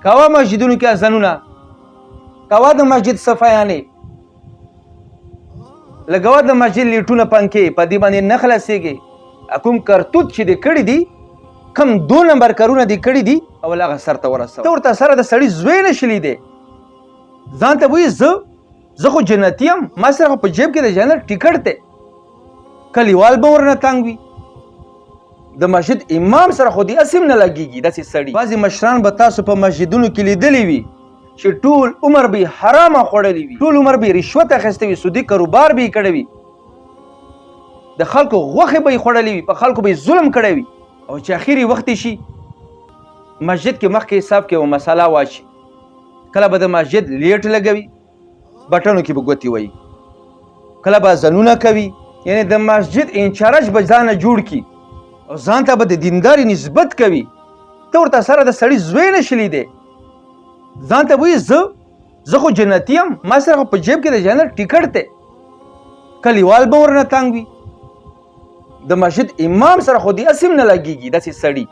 کوه مسجدونو کې اذانونه، کوه د مسجد صفایانې، لګوه د مسجد لیټونه پنکې، په دې باندې نه خلاصېږي. کوم کرتوت چې دې کړي دي، کم 2 نمبر کارونه دې کړي دي، اول هغه سر ته ورسوه. ته ورته سره د سړي زوی نه شلي دی، ځان ته وایي زه خو جنتي یم، ما سره خو په جیب کې د جنت ټکټ دی. کلیوال به ورنه تنګ وي، د مسجد امام سره خو دې اسیم نه لګېږي داسې سړي. بعضې مشران به تاسو په مسجدونو کې لیدلی وي چې ټول عمر به حرامه خوړلی وي، ټول عمر به رشوت اخیستی وي، سودي کاروبار به یې کړی وي، د خلکو غوښې به یې خوړلی وي، په خلکو به یې ظلم کړی وي، او چې اخري وخت شي مسجد کې مخکې حساب کې یوه مساله واچي، کله به د مسجد لیټ لګوي، بټنو کې به ګوتې وایي، کله به اذانونه کوي، یعنې د مسجد انچارج به ځانه جوړ کړي او ځان ته به د دینداري نسبت کوي. ته ورته سره د سړي زوی نه شلی دی، ځان ته وایي زه خو جنتي یم، ما سره خو په جیب کې د جنت ټکټ دی. کلیوال به ورنه تنګ وي، د مسجد امام سره خو دې اسیم نه لګېږي داسې سړي،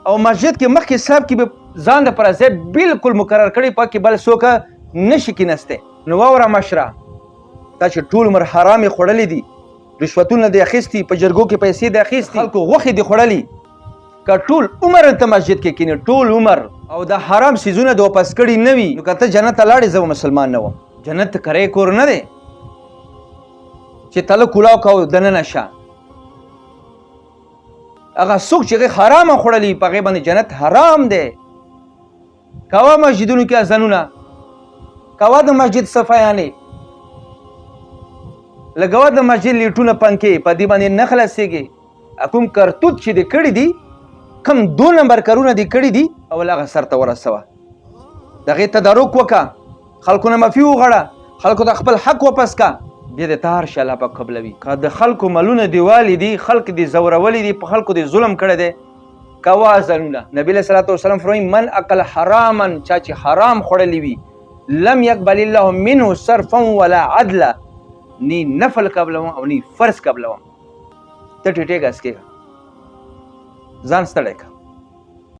او مسجد کې مخکې صاحب کې به ځان دپاره ځای بلکل مقرر کړی، پکې بل څوک نه شي کېنستی. نو واوره مشره، دا چې ټول عمر حرامې خوړلې دي، رشوتونه دې اخیستي، په جرګو کې پیسې دې اخیستي، خلکو غوښې دې خوړلي، که ټول عمر ته مسجد کې کښېنې، ټول عمر، او د حرام څیزونه دې واپس کړي نه وي، نو که ته جنت ته لاړې زه به مسلمان نه وم. جنت کری کور نه دی چې تله کولاو کو دننه شه. هغه څوک چې هغې حرامه خوړلي په هغې باندې جنت حرام دی. کوه مسجدونو کې اذانونه، کوه د مسجد صفایانې، لګوه د مسجد لیټونه پنکې، په دې باندې نه خلاصېږي. کوم کرتوت چې دې کړي دي، کم 2 نمبر کارونه دې کړي دي، اول هغه سر ته ورسوه، د هغې تدارک وکړه، خلکو نه معافي وغواړه، خلکو ته خپل حق واپس کا، بیا دې ته هر شی الله پاک قبلوي. که د خلکو ملونه دې والي دي، خلک دې زورولی دي، په خلکو دې ظلم کړی دی، کوه اذانونه. نبي علیه صلات وسلام فرمایي من اکل حراما، چا چې حرام خوړلی وي، لم یقبل الله منه صرفا ولا عدلا، نی نفل قبلوم او نی فرض قبلوم. ته ټیټې ګاز کېږه، ځان ستړی که.